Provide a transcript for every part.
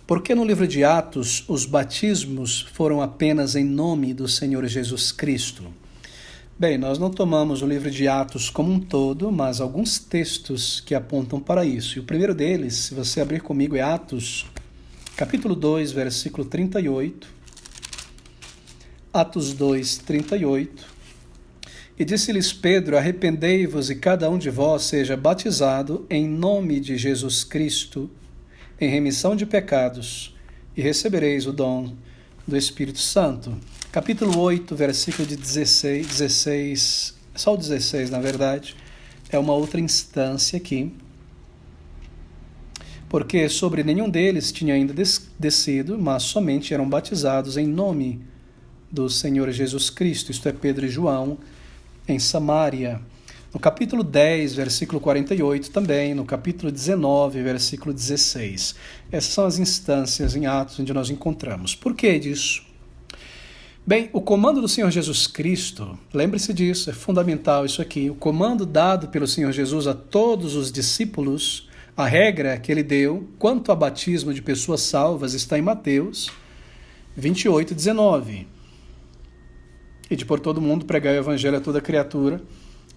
Por que no livro de Atos os batismos foram apenas em nome do Senhor Jesus Cristo? Bem, nós não tomamos o livro de Atos como um todo, mas alguns textos que apontam para isso. E o primeiro deles, se você abrir comigo, é Atos, capítulo 2, versículo 38. Atos 2, 38. E disse-lhes Pedro: arrependei-vos e cada um de vós seja batizado em nome de Jesus Cristo, em remissão de pecados, e recebereis o dom do Espírito Santo. Capítulo 8, versículo de 16, só o 16 na verdade, é uma outra instância aqui, porque sobre nenhum deles tinha ainda descido, mas somente eram batizados em nome do Senhor Jesus Cristo, isto é, Pedro e João, em Samaria. No capítulo 10, versículo 48 também, no capítulo 19, versículo 16. Essas são as instâncias em Atos onde nós encontramos. Por que disso? Bem, o comando do Senhor Jesus Cristo, lembre-se disso, é fundamental isso aqui, o comando dado pelo Senhor Jesus a todos os discípulos, a regra que ele deu quanto a batismo de pessoas salvas está em Mateus 28, 19. E de por todo mundo pregar o evangelho a toda criatura.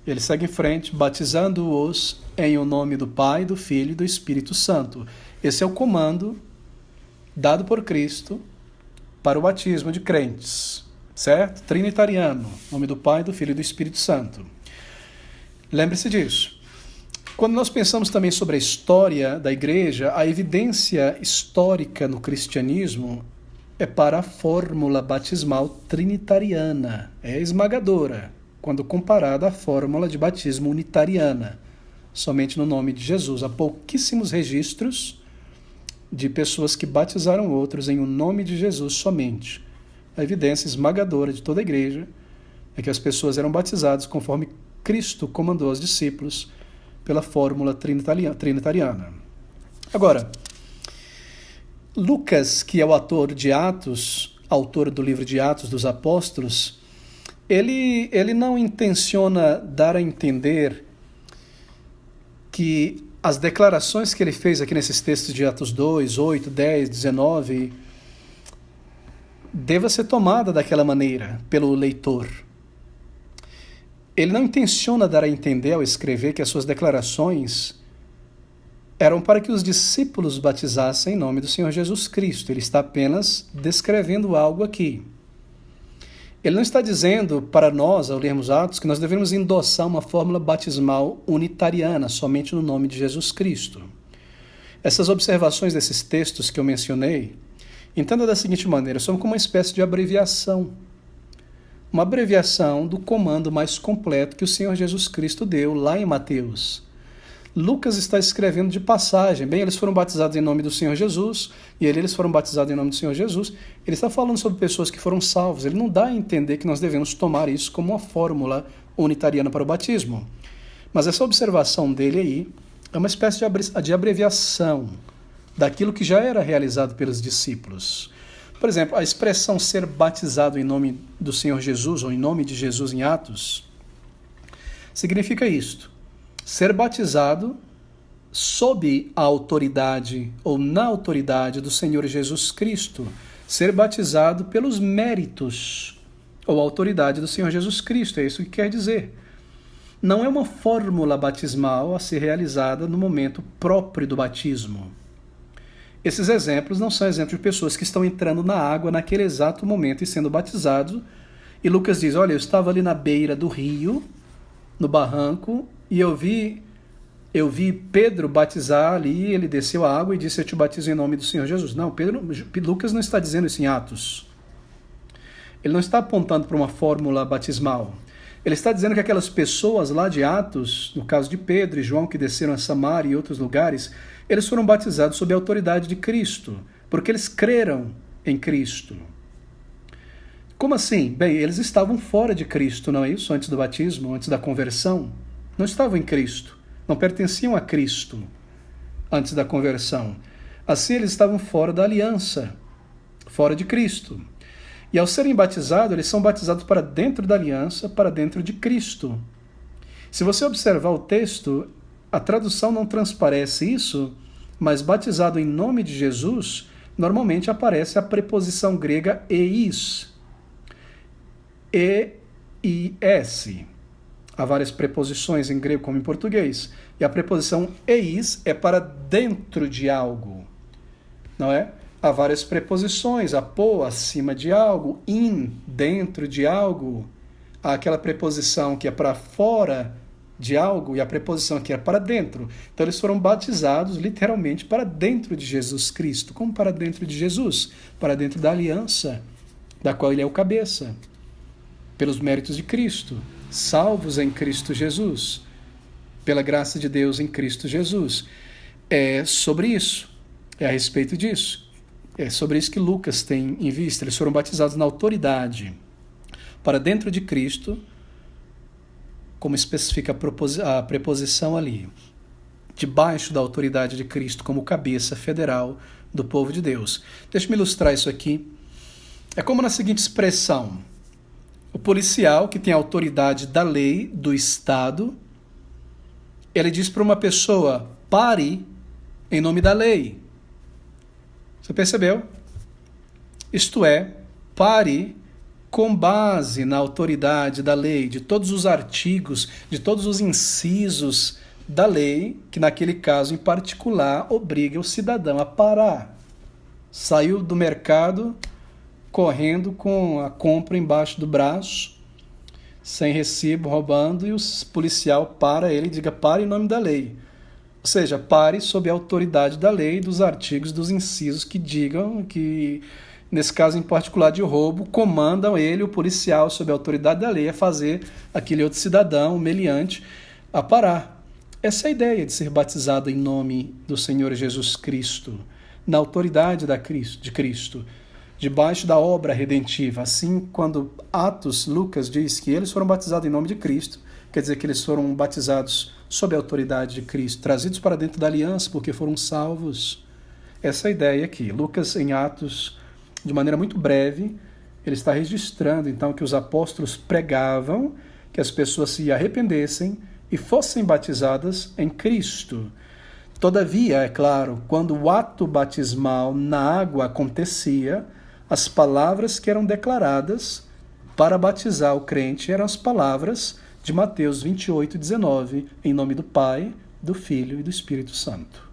Ele segue em frente, batizando-os em o nome do Pai, do Filho e do Espírito Santo. Esse é o comando dado por Cristo para o batismo de crentes, certo? Trinitariano, em nome do Pai, do Filho e do Espírito Santo. Lembre-se disso. Quando nós pensamos também sobre a história da igreja, a evidência histórica no cristianismo é para a fórmula batismal trinitariana, é esmagadora, quando comparada à fórmula de batismo unitariana, somente no nome de Jesus. Há pouquíssimos registros de pessoas que batizaram outros em o nome de Jesus somente. A evidência esmagadora de toda a igreja é que as pessoas eram batizadas conforme Cristo comandou aos discípulos pela fórmula trinitariana. Agora, Lucas, que é o autor de Atos, autor do livro de Atos dos Apóstolos, ele não intenciona dar a entender que as declarações que ele fez aqui nesses textos de Atos 2, 8, 10, 19, deva ser tomada daquela maneira pelo leitor. Ele não intenciona dar a entender ao escrever que as suas declarações eram para que os discípulos batizassem em nome do Senhor Jesus Cristo. Ele está apenas descrevendo algo aqui. Ele não está dizendo para nós, ao lermos Atos, que nós devemos endossar uma fórmula batismal unitariana, somente no nome de Jesus Cristo. Essas observações desses textos que eu mencionei, entenda da seguinte maneira, são como uma espécie de abreviação. Uma abreviação do comando mais completo que o Senhor Jesus Cristo deu lá em Mateus. Lucas está escrevendo de passagem. Bem, eles foram batizados em nome do Senhor Jesus, e eles foram batizados em nome do Senhor Jesus. Ele está falando sobre pessoas que foram salvas. Ele não dá a entender que nós devemos tomar isso como uma fórmula unitariana para o batismo. Mas essa observação dele aí é uma espécie de abreviação daquilo que já era realizado pelos discípulos. Por exemplo, a expressão ser batizado em nome do Senhor Jesus, ou em nome de Jesus em Atos, significa isto: ser batizado sob a autoridade ou na autoridade do Senhor Jesus Cristo. Ser batizado pelos méritos ou autoridade do Senhor Jesus Cristo. É isso que quer dizer. Não é uma fórmula batismal a ser realizada no momento próprio do batismo. Esses exemplos não são exemplos de pessoas que estão entrando na água naquele exato momento e sendo batizados. E Lucas diz, olha, eu estava ali na beira do rio, no barranco, e eu vi Pedro batizar ali, ele desceu a água e disse, eu te batizo em nome do Senhor Jesus. Não, Lucas não está dizendo isso em Atos. Ele não está apontando para uma fórmula batismal. Ele está dizendo que aquelas pessoas lá de Atos, no caso de Pedro e João, que desceram a Samaria e outros lugares, eles foram batizados sob a autoridade de Cristo, porque eles creram em Cristo. Como assim? Bem, eles estavam fora de Cristo, não é isso? Antes do batismo, antes da conversão. Não estavam em Cristo. Não pertenciam a Cristo antes da conversão. Assim, eles estavam fora da aliança, fora de Cristo. E ao serem batizados, eles são batizados para dentro da aliança, para dentro de Cristo. Se você observar o texto, a tradução não transparece isso, mas batizado em nome de Jesus normalmente aparece a preposição grega eis. E-I-S. Há várias preposições em grego como em português. E a preposição eis é para dentro de algo. Não é? Há várias preposições. A pô, acima de algo. In, dentro de algo. Há aquela preposição que é para fora de algo e a preposição que é para dentro. Então eles foram batizados literalmente para dentro de Jesus Cristo. Como para dentro de Jesus? Para dentro da aliança, da qual ele é o cabeça. Pelos méritos de Cristo, salvos em Cristo Jesus, pela graça de Deus em Cristo Jesus. É sobre isso, é a respeito disso. É sobre isso que Lucas tem em vista. Eles foram batizados na autoridade, para dentro de Cristo, como especifica a preposição ali, debaixo da autoridade de Cristo, como cabeça federal do povo de Deus. Deixa-me ilustrar isso aqui. É como na seguinte expressão: o policial, que tem a autoridade da lei, do Estado, ele diz para uma pessoa: pare em nome da lei. Você percebeu? Isto é, pare com base na autoridade da lei, de todos os artigos, de todos os incisos da lei, que naquele caso em particular obriga o cidadão a parar. Saiu do mercado correndo com a compra embaixo do braço, sem recibo, roubando, e o policial para ele e diga: pare em nome da lei. Ou seja, pare sob a autoridade da lei, dos artigos, dos incisos que digam que, nesse caso em particular de roubo, comandam ele, o policial, sob a autoridade da lei, a fazer aquele outro cidadão, o meliante, a parar. Essa é a ideia de ser batizado em nome do Senhor Jesus Cristo, na autoridade de Cristo, debaixo da obra redentiva. Assim, quando Lucas diz que eles foram batizados em nome de Cristo, quer dizer que eles foram batizados sob a autoridade de Cristo, trazidos para dentro da aliança porque foram salvos. Essa é a ideia aqui. Lucas, em Atos, de maneira muito breve, ele está registrando então que os apóstolos pregavam que as pessoas se arrependessem e fossem batizadas em Cristo. Todavia, é claro, quando o ato batismal na água acontecia, as palavras que eram declaradas para batizar o crente eram as palavras de Mateus 28:19, em nome do Pai, do Filho e do Espírito Santo.